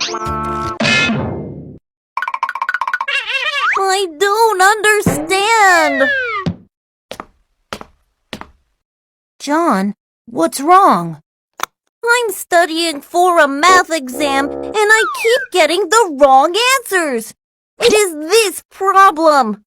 I don't understand. John, what's wrong? I'm studying for a math exam and I keep getting the wrong answers. It is this problem.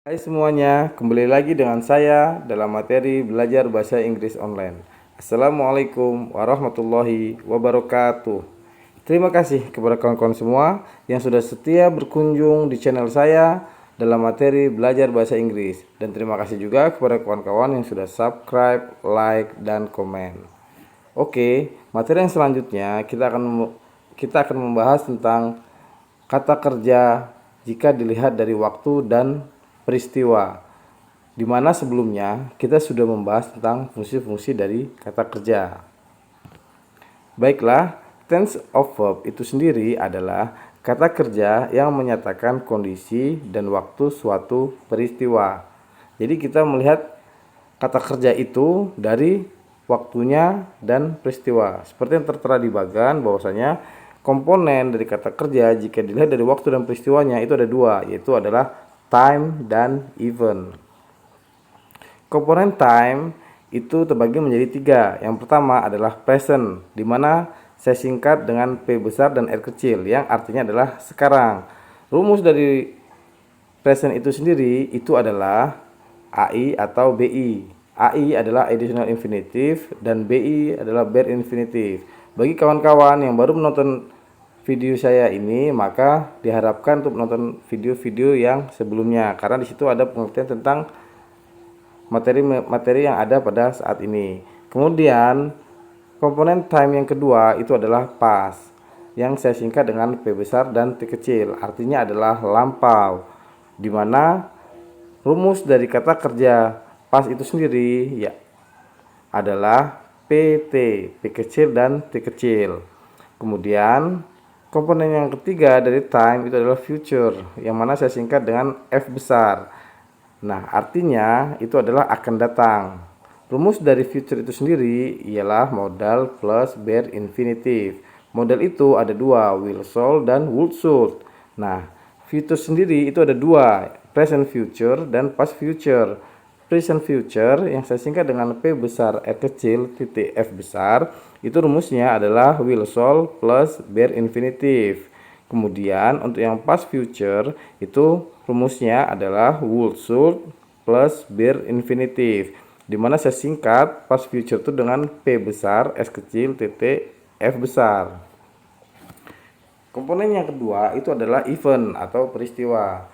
Hai semuanya, kembali lagi dengan saya dalam materi belajar bahasa Inggris online. Assalamualaikum warahmatullahi wabarakatuh. Terima kasih kepada kawan-kawan semua yang sudah setia berkunjung di channel saya dalam materi belajar bahasa Inggris. Dan terima kasih juga kepada kawan-kawan yang sudah subscribe, like, dan komen. Oke, materi yang selanjutnya kita akan membahas tentang kata kerja jika dilihat dari waktu dan peristiwa, di mana sebelumnya kita sudah membahas tentang fungsi-fungsi dari kata kerja. Baiklah, tense of verb itu sendiri adalah kata kerja yang menyatakan kondisi dan waktu suatu peristiwa. Jadi kita melihat kata kerja itu dari waktunya dan peristiwa. Seperti yang tertera di bagan bahwasanya komponen dari kata kerja jika dilihat dari waktu dan peristiwanya itu ada dua, yaitu adalah time dan event. Komponen time itu terbagi menjadi tiga. Yang pertama adalah present, di mana saya singkat dengan P besar dan R kecil, yang artinya adalah sekarang. Rumus dari present itu sendiri itu adalah AI atau BI. AI adalah additional infinitive dan BI adalah bare infinitive. Bagi kawan-kawan yang baru menonton video saya ini, maka diharapkan untuk menonton video-video yang sebelumnya, karena di situ ada pengertian tentang materi-materi yang ada pada saat ini. Kemudian komponen time yang kedua itu adalah past, yang saya singkat dengan P besar dan T kecil, artinya adalah lampau, di mana rumus dari kata kerja past itu sendiri ya adalah PT, P kecil dan T kecil. Kemudian komponen yang ketiga dari time itu adalah future, yang mana saya singkat dengan F besar. Nah, artinya itu adalah akan datang. Rumus dari future itu sendiri ialah modal plus bare infinitive. Modal itu ada dua, will, shall, dan would, should. Nah, future sendiri itu ada dua, present future dan past future. Present future yang saya singkat dengan P besar R kecil titik F besar, itu rumusnya adalah will, shall plus bare infinitive. Kemudian untuk yang past future itu rumusnya adalah would, should plus bare infinitive, dimana saya singkat past future itu dengan P besar S kecil titik F besar. Komponen yang kedua itu adalah event atau peristiwa.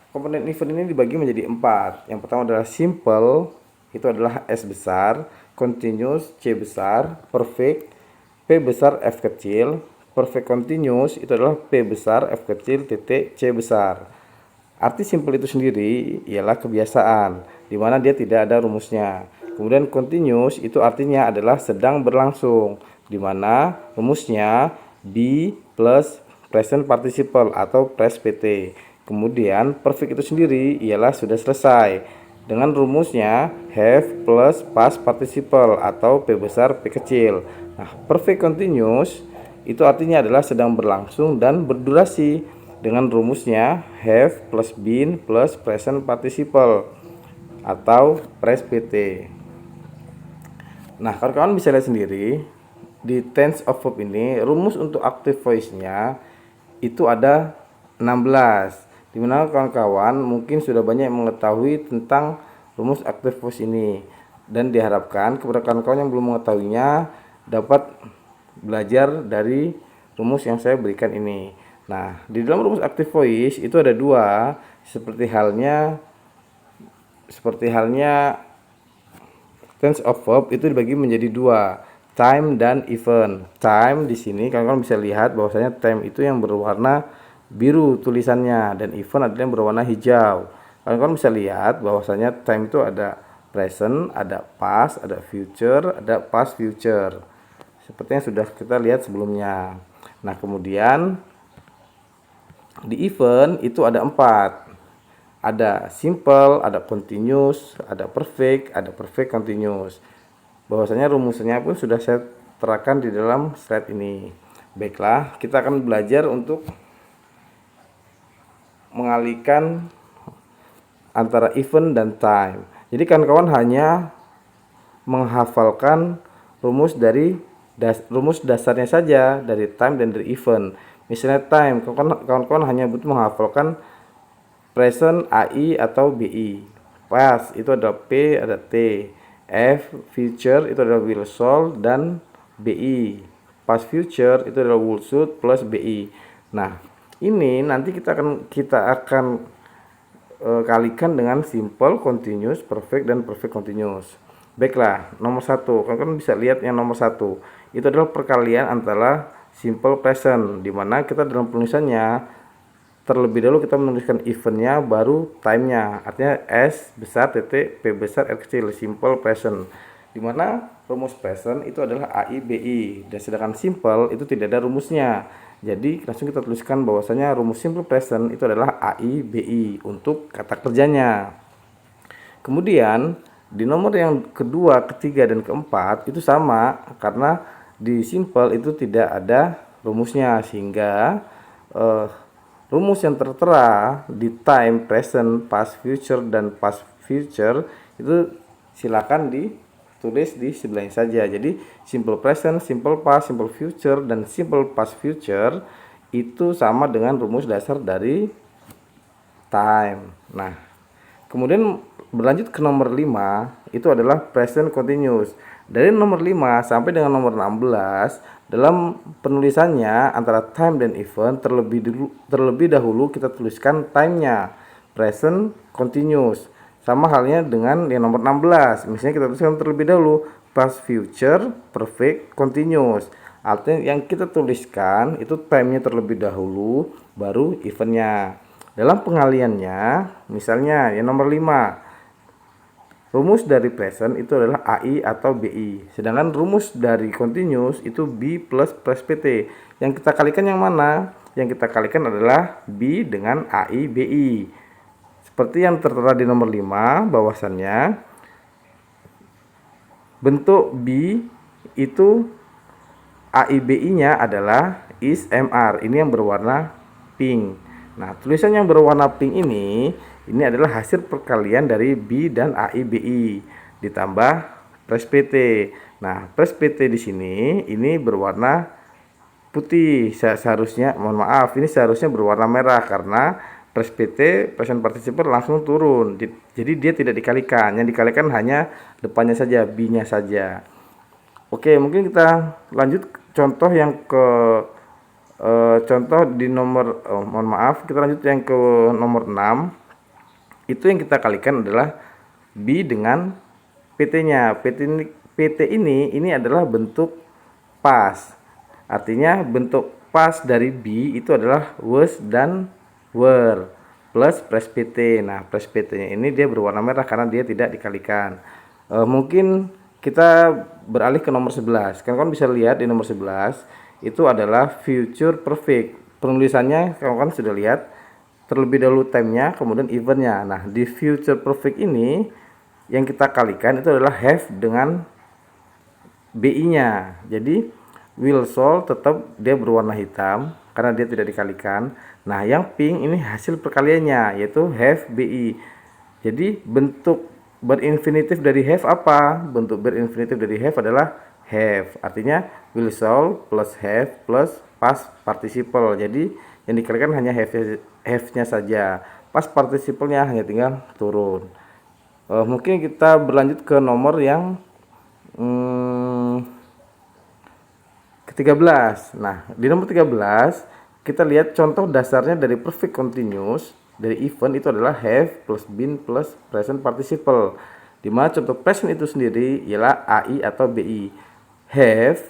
Komponen event ini dibagi menjadi empat. Yang pertama adalah simple, itu adalah S besar, continuous C besar, perfect P besar F kecil, perfect continuous itu adalah P besar F kecil titik C besar. Arti simple itu sendiri ialah kebiasaan, di mana dia tidak ada rumusnya. Kemudian continuous itu artinya adalah sedang berlangsung, di mana rumusnya be plus present participle atau pres PT. Kemudian perfect itu sendiri ialah sudah selesai, dengan rumusnya have plus past participle atau P besar P kecil. Nah, perfect continuous itu artinya adalah sedang berlangsung dan berdurasi, dengan rumusnya have plus been plus present participle atau pres PT. Nah, kawan-kawan bisa lihat sendiri di tense of verb ini, rumus untuk active voice-nya itu ada 16. Dimana kawan-kawan mungkin sudah banyak mengetahui tentang rumus active voice ini, dan diharapkan kepada kawan-kawan yang belum mengetahuinya dapat belajar dari rumus yang saya berikan ini. Nah, di dalam rumus active voice itu ada dua, seperti halnya tense of verb itu dibagi menjadi dua, time dan event. Time di sini kawan-kawan bisa lihat bahwasanya time itu yang berwarna biru tulisannya, dan event adalah yang berwarna hijau. Kawan-kawan bisa lihat bahwasanya time itu ada present, ada past, ada future, ada past future. seperti yang sudah kita lihat sebelumnya. Nah, kemudian di event itu ada 4. Ada simple, ada continuous, ada perfect continuous. Bahwasanya rumusnya pun sudah saya terapkan di dalam slide ini. Baiklah, kita akan belajar untuk mengalihkan antara event dan time. Jadi kawan-kawan hanya menghafalkan rumus dasarnya saja dari time dan dari event. Misalnya time, kawan-kawan hanya butuh menghafalkan present, AI atau BI. Past itu ada P, ada T. F, future itu adalah will solve dan BI. Past future itu adalah will should plus BI. Nah, ini nanti kita akan kalikan dengan simple, continuous, perfect, dan perfect continuous. Baiklah, nomor 1, kalian bisa lihat yang nomor 1 itu adalah perkalian antara simple present, dimana kita dalam penulisannya terlebih dahulu kita menuliskan eventnya baru timenya, artinya S besar titik P besar R kecil, simple present, dimana rumus present itu adalah AI BI, dan sedangkan simple itu tidak ada rumusnya. Jadi langsung kita tuliskan bahwasanya rumus simple present itu adalah AI BI untuk kata kerjanya. Kemudian di nomor yang kedua, ketiga, dan keempat itu sama, karena di simple itu tidak ada rumusnya, sehingga rumus yang tertera di time, present, past, future, dan past future itu silakan ditulis di sebelahnya saja. Jadi simple present, simple past, simple future, dan simple past future itu sama dengan rumus dasar dari time. Nah, kemudian berlanjut ke nomor 5 itu adalah present continuous. Dari nomor 5 sampai dengan nomor 16 dalam penulisannya antara time dan event terlebih dahulu kita tuliskan timenya present continuous. Sama halnya dengan yang nomor 16. Misalnya kita tuliskan terlebih dahulu past future perfect continuous. Artinya yang kita tuliskan itu timenya terlebih dahulu baru eventnya. Dalam pengaliannya misalnya yang nomor 5, rumus dari present itu adalah AI atau BI. Sedangkan rumus dari continuous itu B plus PT. Yang kita kalikan yang mana? Yang kita kalikan adalah B dengan AI BI. Seperti yang tertera di nomor 5, bahwasannya bentuk B itu AI BI-nya adalah is MR. Ini yang berwarna pink. Nah, tulisan yang berwarna pink ini adalah hasil perkalian dari B dan AI BI ditambah pres PT. Nah, pres PT di sini ini berwarna putih. Seharusnya, mohon maaf, ini seharusnya berwarna merah karena pres PT present participle langsung turun. Jadi dia tidak dikalikan. Yang dikalikan hanya depannya saja, B-nya saja. Oke, mungkin kita lanjut contoh yang ke contoh di nomor mohon maaf, kita lanjut yang ke nomor 6. Itu yang kita kalikan adalah B dengan PT-nya. PT ini adalah bentuk pas. Artinya bentuk pas dari B itu adalah was dan were plus pres PT. Nah, pres PT-nya ini dia berwarna merah karena dia tidak dikalikan. Mungkin kita beralih ke nomor 11. Kalian bisa lihat di nomor 11 itu adalah future perfect. Penulisannya kalian sudah lihat, terlebih dahulu time-nya kemudian event-nya. Nah, di future perfect ini yang kita kalikan itu adalah have dengan BI-nya. Jadi will solve tetap dia berwarna hitam karena dia tidak dikalikan. Nah, yang pink ini hasil perkaliannya yaitu have BI. Jadi bentuk berinfinitif dari have apa? Bentuk berinfinitif dari have adalah have. Artinya will solve plus have plus past participle. Jadi yang dikalikan hanya have-nya saja. Past participle-nya hanya tinggal turun. Mungkin kita berlanjut ke nomor yang ke-13. Nah, di nomor 13 kita lihat contoh dasarnya dari perfect continuous dari event itu adalah have plus been plus present participle. Di mana contoh present itu sendiri ialah AI atau BI. Have,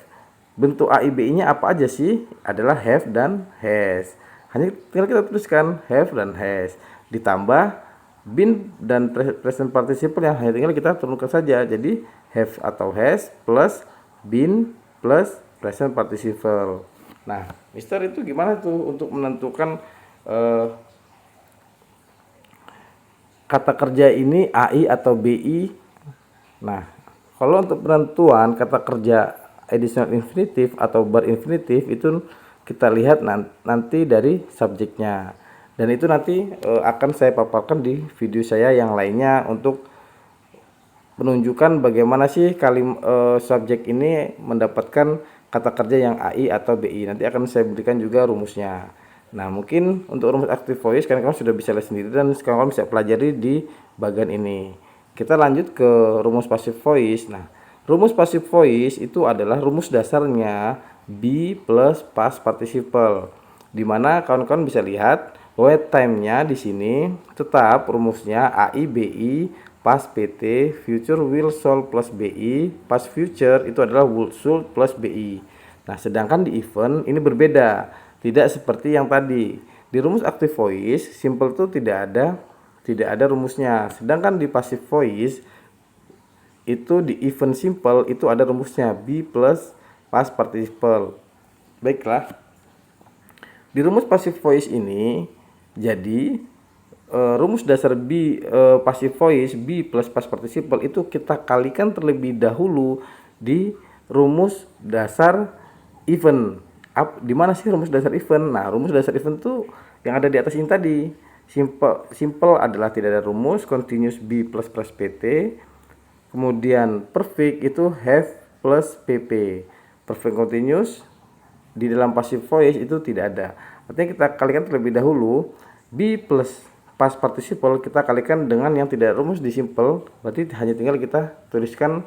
bentuk AI BI-nya apa aja sih? Adalah have dan has. Hanya tinggal kita tuliskan have dan has. Ditambah been dan present participle yang hanya tinggal kita turunkan saja. Jadi have atau has plus been plus present participle. Nah, Mister itu gimana tuh untuk menentukan kata kerja ini AI atau BI? Nah, kalau untuk penentuan kata kerja additional infinitive atau bar infinitive itu kita lihat nanti dari subjeknya. Dan itu nanti akan saya paparkan di video saya yang lainnya untuk menunjukkan bagaimana sih subjek ini mendapatkan kata kerja yang AI atau BI. Nanti akan saya berikan juga rumusnya. Nah, mungkin untuk rumus active voice kawan-kawan sudah bisa lihat sendiri dan kawan-kawan bisa pelajari di bagian ini. Kita lanjut ke rumus passive voice. Nah, rumus passive voice itu adalah rumus dasarnya be plus past participle. Dimana kawan-kawan bisa lihat wait time-nya di sini tetap rumusnya AI BI past PT future will shall plus BI past future itu adalah would should plus BI. Nah, sedangkan di event ini berbeda, tidak seperti yang tadi. Di rumus active voice simple itu tidak ada rumusnya. Sedangkan di passive voice itu di event simple itu ada rumusnya be plus past participle. Baiklah. Di rumus passive voice ini jadi rumus dasar passive voice be plus past participle itu kita kalikan terlebih dahulu di rumus dasar event. Di mana sih rumus dasar event? Nah, rumus dasar event itu yang ada di atas ini tadi. Simple adalah tidak ada rumus, continuous be plus plus PT. Kemudian perfect itu have plus PP. Perfect continuous di dalam passive voice itu tidak ada. Artinya kita kalikan terlebih dahulu be plus past participle kita kalikan dengan yang tidak rumus di simple, berarti hanya tinggal kita tuliskan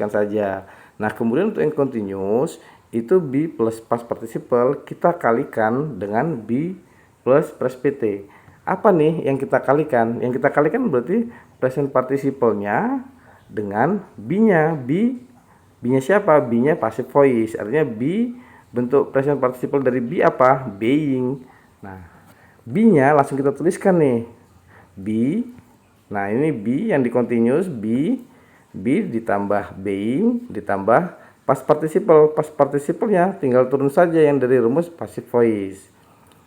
saja. Nah, kemudian untuk yang continuous itu be plus past participle kita kalikan dengan be plus plus pt. Apa nih yang kita kalikan? Yang kita kalikan berarti present participle-nya dengan be-nya. Be-nya siapa? Be-nya passive voice. Artinya be bentuk present participle dari be apa? Being. Nah, be-nya langsung kita tuliskan nih. Be. Nah, ini be yang di continuous be ditambah being ditambah past participle. Past participle-nya tinggal turun saja yang dari rumus passive voice.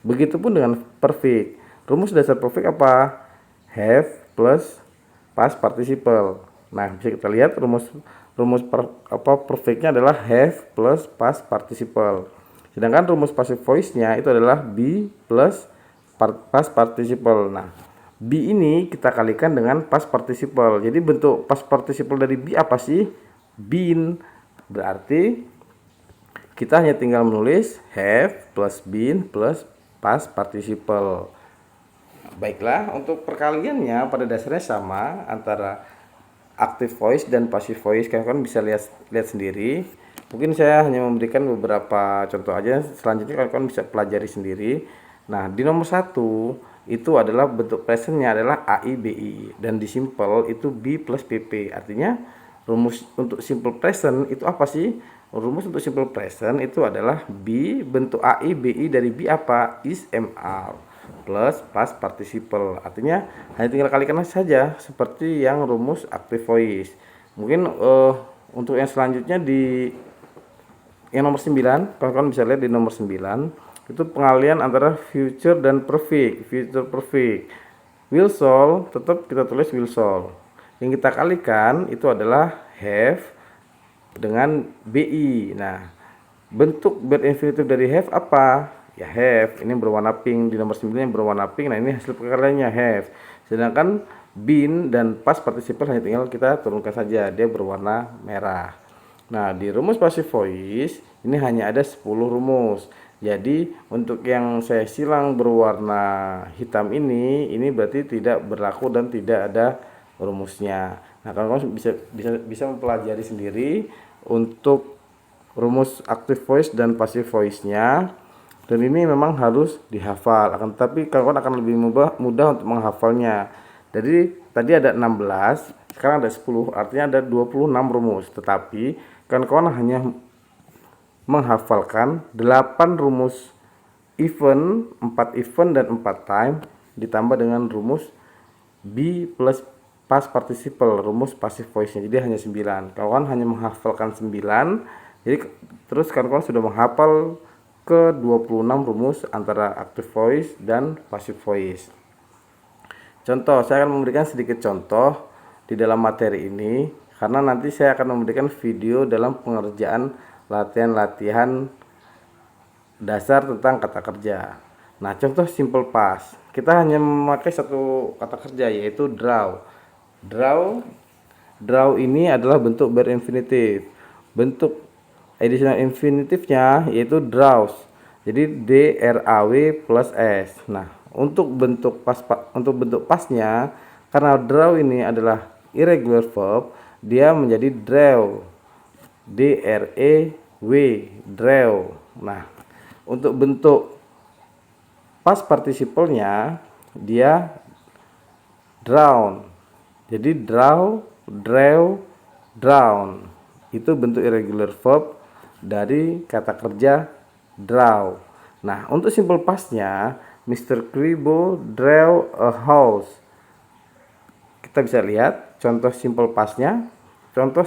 Begitupun dengan perfect. Rumus dasar perfect apa? Have plus past participle. Nah, bisa kita lihat rumus perfectnya adalah have plus past participle. Sedangkan rumus passive voice-nya itu adalah be plus past participle. Nah, be ini kita kalikan dengan past participle. Jadi bentuk past participle dari be apa sih? Been. Berarti kita hanya tinggal menulis have plus been plus past participle. Baiklah, untuk perkaliannya pada dasarnya sama antara active voice dan passive voice. Kalian bisa lihat sendiri. Mungkin saya hanya memberikan beberapa contoh aja. Selanjutnya kalian bisa pelajari sendiri. Nah, di nomor 1 itu adalah bentuk presentnya adalah AI BI dan di simple itu B plus PP. Artinya rumus untuk simple present itu apa sih? Rumus untuk simple present itu adalah B bentuk AI BI dari B apa? Is MR plus past participle. Artinya hanya tinggal kalikan saja seperti yang rumus active voice. Mungkin untuk yang selanjutnya di yang nomor 9, kalian bisa lihat di nomor 9 itu pengalian antara future dan perfect. Future perfect. Will shall tetap kita tulis will shall. Yang kita kalikan itu adalah have dengan BI. Nah, bentuk verb infinitive dari have apa? Ya have. Ini berwarna pink. Di nomor 9 yang berwarna pink. Nah, ini hasil perkaliannya have. Sedangkan been dan past participle hanya tinggal kita turunkan saja. Dia berwarna merah. Nah, di rumus passive voice ini hanya ada 10 rumus. Jadi untuk yang saya silang berwarna hitam ini berarti tidak berlaku dan tidak ada rumusnya. Nah, kawan-kawan bisa mempelajari sendiri untuk rumus active voice dan passive voice-nya. Dan ini memang harus dihafal. Akan tetapi kawan-kawan akan lebih mudah untuk menghafalnya. Jadi tadi ada 16, sekarang ada 10, artinya ada 26 rumus. Tetapi kawan-kawan hanya menghafalkan 8 rumus event, 4 event dan 4 time ditambah dengan rumus be plus past participle, rumus passive voice-nya. Jadi hanya 9. Kawan hanya menghafalkan 9 Jadi terus kawan-kawan sudah menghafal ke 26 rumus antara active voice dan passive voice. Contoh, saya akan memberikan sedikit contoh di dalam materi ini karena nanti saya akan memberikan video dalam pengerjaan latihan-latihan dasar tentang kata kerja. Nah, contoh simple past. Kita hanya memakai satu kata kerja yaitu draw. Draw ini adalah bentuk verb infinitive. Bentuk additional infinitive-nya yaitu draws. Jadi draw plus s. Nah, untuk bentuk pasnya karena draw ini adalah irregular verb, dia menjadi draw. draw. Nah, untuk bentuk past participle-nya dia drown. Jadi draw, drown. Itu bentuk irregular verb dari kata kerja draw. Nah, untuk simple past-nya Mr. Kribo draw a house. Kita bisa lihat contoh simple past-nya. Contoh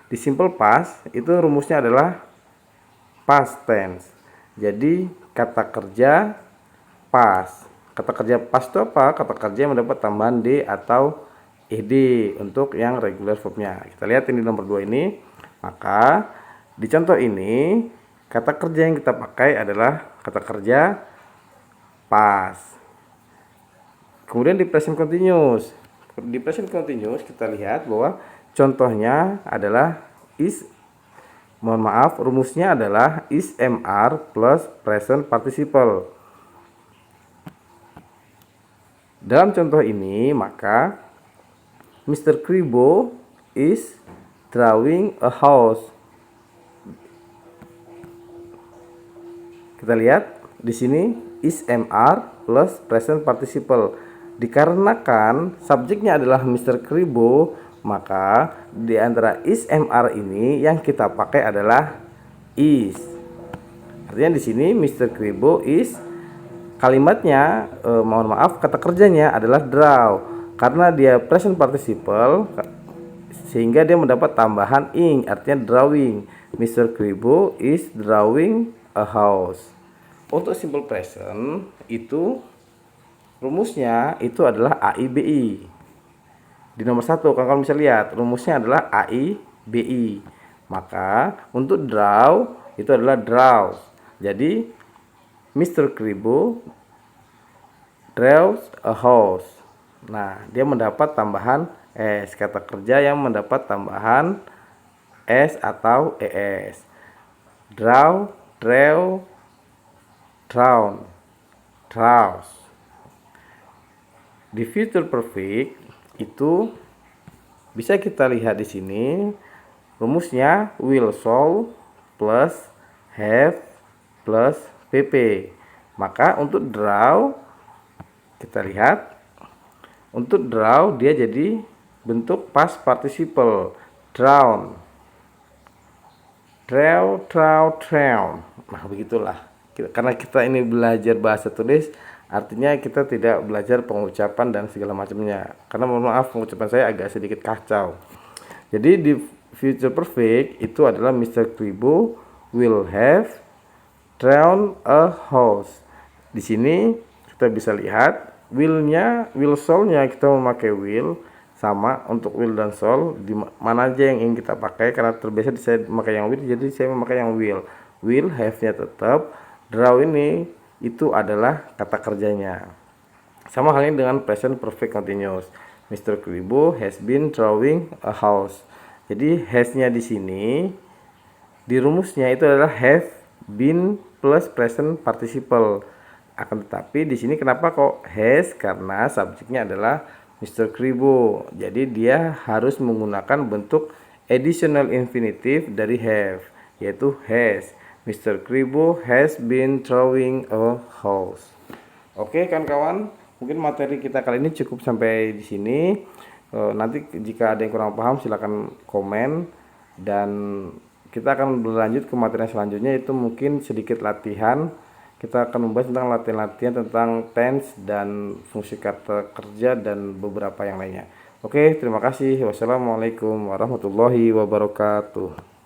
di simple past itu rumusnya adalah past tense. Jadi kata kerja past. Kata kerja past itu apa? Kata kerja yang mendapat tambahan d atau ed untuk yang regular verbnya. Kita lihat ini nomor 2 ini. Maka di contoh ini kata kerja yang kita pakai adalah kata kerja past. Kemudian di present continuous. Di present continuous kita lihat bahwa contohnya adalah rumusnya adalah is mr plus present participle. Dalam contoh ini, maka Mr. Kribo is drawing a house. Kita lihat di sini is mr plus present participle. Dikarenakan subjeknya adalah Mr. Kribo, maka di antara is mr ini yang kita pakai adalah is. Artinya di sini Mr. Kribo is kalimatnya kata kerjanya adalah draw. Karena dia present participle sehingga dia mendapat tambahan ing, artinya drawing. Mr. Kribo is drawing a house. Untuk simple present itu rumusnya itu adalah AIBI. Di nomor 1 kalian bisa lihat rumusnya adalah AIBI. Maka untuk draw itu adalah draws. Jadi Mr. Kribo draws a house. Nah, dia mendapat tambahan s, kata kerja yang mendapat tambahan s atau es. Draw, drown, draws. Di future perfect itu bisa kita lihat di sini rumusnya will, shall plus have plus pp. Maka untuk draw kita lihat untuk draw dia jadi bentuk past participle drown. Drown. Nah, begitulah. Karena kita ini belajar bahasa tulis, artinya kita tidak belajar pengucapan dan segala macamnya. Karena mohon maaf pengucapan saya agak sedikit kacau. Jadi di future perfect itu adalah Mr. Kribo will have drawn a house. Di sini kita bisa lihat will shall-nya kita memakai will, sama untuk will dan shall di mana aja yang ingin kita pakai. Karena terbiasa saya memakai yang will, jadi saya memakai yang will have-nya tetap. Draw ini itu adalah kata kerjanya. Sama halnya dengan present perfect continuous. Mr. Kribo has been drawing a house. Jadi has-nya di sini di rumusnya itu adalah have been plus present participle. Akan tetapi di sini kenapa kok has? Karena subjeknya adalah Mr. Kribo. Jadi dia harus menggunakan bentuk additional infinitive dari have, yaitu has. Mr. Kribo has been drawing a house. Oke kawan-kawan, mungkin materi kita kali ini cukup sampai di sini. Nanti jika ada yang kurang paham silakan komen, dan kita akan berlanjut ke materi selanjutnya, itu mungkin sedikit latihan. Kita akan membahas tentang latihan-latihan tentang tense dan fungsi kata kerja dan beberapa yang lainnya. Oke, terima kasih. Wassalamualaikum warahmatullahi wabarakatuh.